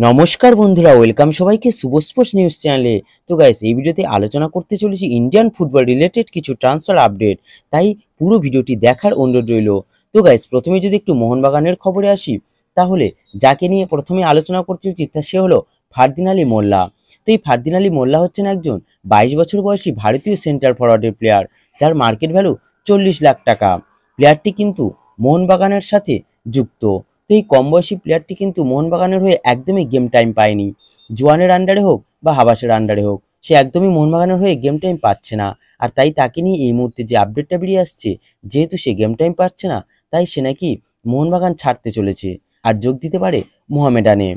নমস্কার বন্ধুরা, ওয়েলকাম সবাইকে শুভ স্পোর্টস নিউজ চ্যানেলে। তো গাইস, এই ভিডিওতে আলোচনা করতে চলেছি ইন্ডিয়ান ফুটবল রিলেটেড কিছু ট্রান্সফার আপডেট, তাই পুরো ভিডিওটি দেখার অনুরোধ রইল। তো গাইস, প্রথমে যদি একটু মোহনবাগানের খবরে আসি, তাহলে যাকে নিয়ে প্রথমে আলোচনা করতে উচিত তা সে হলো ফারদিন আলী মোল্লা। তো এই ফারদিন আলী মোল্লা হচ্ছেন একজন 22 বছর বয়সী ভারতীয় সেন্টার ফরওয়ার্ডের প্লেয়ার, যার মার্কেট ভ্যালু 40 লাখ টাকা। প্লেয়ারটি কিন্তু মোহনবাগানের সাথে যুক্ত। তো এই কম বয়সী প্লেয়ারটি কিন্তু মোহনবাগানের হয়ে একদমই গেম টাইম পায়নি। জোয়ানের আন্ডারে হোক বা হাবাসের আন্ডারে হোক, সে একদমই মোহনবাগানের হয়ে গেম টাইম পাচ্ছে না। আর তাই তাকে নিয়ে এই মুহূর্তে যে আপডেটটা বেরিয়ে আসছে, যেহেতু সে গেম টাইম পাচ্ছে না, তাই সে নাকি মোহনবাগান ছাড়তে চলেছে আর যোগ দিতে পারে মোহামেডানে।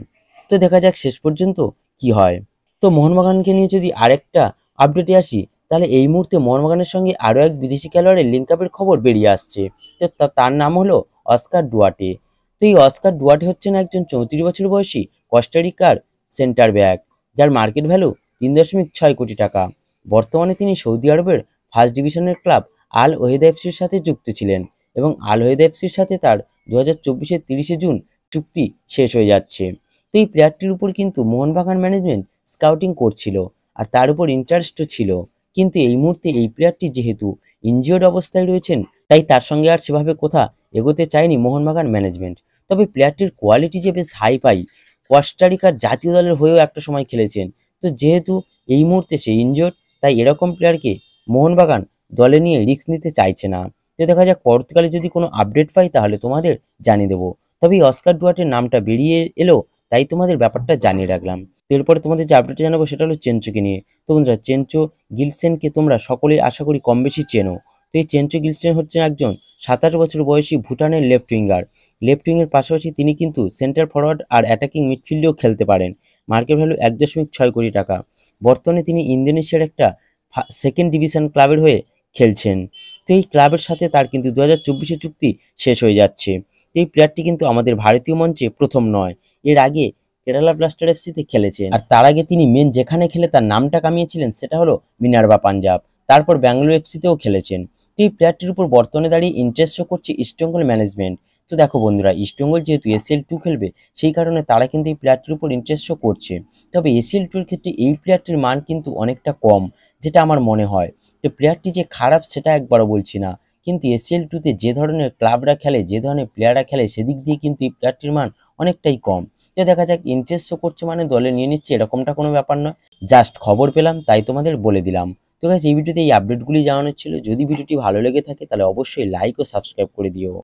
তো দেখা যাক শেষ পর্যন্ত কি হয়। তো মোহনবাগানকে নিয়ে যদি আরেকটা আপডেটে আসি, তাহলে এই মুহূর্তে মোহনবাগানের সঙ্গে আরও এক বিদেশি খেলোয়াড়ের লিঙ্ক আপের খবর বেরিয়ে আসছে। তো তার নাম হলো অস্কার ডুয়ার্টে। তো এই অস্কার ডুয়ার্টে হচ্ছেন একজন 34 বছর বয়সী কস্টারিকার সেন্টার ব্যাক, যার মার্কেট ভ্যালু 3.6 কোটি টাকা। বর্তমানে তিনি সৌদি আরবের ফার্স্ট ডিভিশনের ক্লাব আল ওহেদা এফসির সাথে যুক্ত ছিলেন এবং আল ওহেদা এফসির সাথে তার 2024-এর 30শে জুন চুক্তি শেষ হয়ে যাচ্ছে। তো এই প্লেয়ারটির উপর কিন্তু মোহনবাগান ম্যানেজমেন্ট স্কাউটিং করছিল আর তার উপর ইন্টারেস্টও ছিল, কিন্তু এই মুহূর্তে এই প্লেয়ারটি যেহেতু ইনজিওর্ড অবস্থায় রয়েছেন, তাই তার সঙ্গে আর সেভাবে কোথা এগোতে চায়নি মোহনবাগান ম্যানেজমেন্ট। তবে প্লেয়ারটির কোয়ালিটি যে বেশ হাই পাই, কোস্টারিকার জাতীয় দলের হয়েও একটা সময় খেলেছেন। তো যেহেতু এই মুহূর্তে সে ইনজিওর্ড, তাই এরকম প্লেয়ারকে মোহনবাগান দলে নিয়ে রিস্ক নিতে চাইছে না। তো দেখা যাক পরবর্তীকালে যদি কোনো আপডেট পাই তাহলে তোমাদের জানিয়ে দেবো। তবে এই অস্কার ডুয়ার্টের নামটা বেরিয়ে এলো, তাই তোমাদের ব্যাপারটা জানিয়ে রাখলাম। তো এরপরে তোমাদের যে আপডেটটা জানাবো সেটা হলো চেনচোকে নিয়ে। তো বন্ধুরা, চেনচো গিলসেনকে তোমরা সকলেই আশা করি কম বেশি চেনো। তো এই চেনচো গিলসেন হচ্ছেন একজন 27 বছর বয়সী ভুটানের লেফট উইঙ্গার। লেফট উইংয়ের পাশাপাশি তিনি কিন্তু সেন্টার ফরওয়ার্ড আর অ্যাটাকিং মিডফিল্ডেও খেলতে পারেন। মার্কেট ভ্যালু 1.6 কোটি টাকা। বর্তমানে তিনি ইন্দোনেশিয়ার একটা সেকেন্ড ডিভিশন ক্লাবের হয়ে খেলছেন। তো এই ক্লাবের সাথে তার কিন্তু 2024-এ চুক্তি শেষ হয়ে যাচ্ছে। তো এই প্লেয়ারটি কিন্তু আমাদের ভারতীয় মঞ্চে প্রথম নয়, এর আগে কেরালা ব্লাস্টার এফসিতে খেলেছেন। আর তার আগে তিনি মেন যেখানে খেলে তার নামটা কামিয়েছিলেন সেটা হলো মিনার্ভা পাঞ্জাব। তারপর ব্যাঙ্গালোর এফসিতেও খেলেছেন। তো এই প্লেয়ারটির উপর বর্তমানে দাঁড়িয়ে ইন্টারেস্ট শো করছে ইস্টবেঙ্গল ম্যানেজমেন্ট। তো দেখো বন্ধুরা, ইস্টবেঙ্গল যেহেতু ACL-2 খেলবে, সেই কারণে তারা কিন্তু এই প্লেয়ারটির উপর ইন্টারেস্ট শো করছে। তবে ACL-2 এর ক্ষেত্রে এই প্লেয়ারটির মান কিন্তু অনেকটা কম, যেটা আমার মনে হয়। তো প্লেয়ারটি যে খারাপ সেটা একবারও বলছি না, কিন্তু ACL-2-তে যে ধরনের ক্লাবরা খেলে, যে ধরনের প্লেয়াররা খেলে, সেদিক দিয়ে কিন্তু এই প্লেয়ারটির মান অনেকটাই কম। তো দেখা যাক, ইন্টারেস্ট শো করছে মানে দলে নিয়ে নিচ্ছে এরকমটা কোনো ব্যাপার নয়। জাস্ট খবর পেলাম তাই তোমাদের বলে দিলাম। তো গাইস, এই ভিডিওতে এই আপডেটগুলি জানানোর ছিল। যদি ভিডিওটি ভালো লেগে থাকে তাহলে অবশ্যই লাইক ও সাবস্ক্রাইব করে দিও।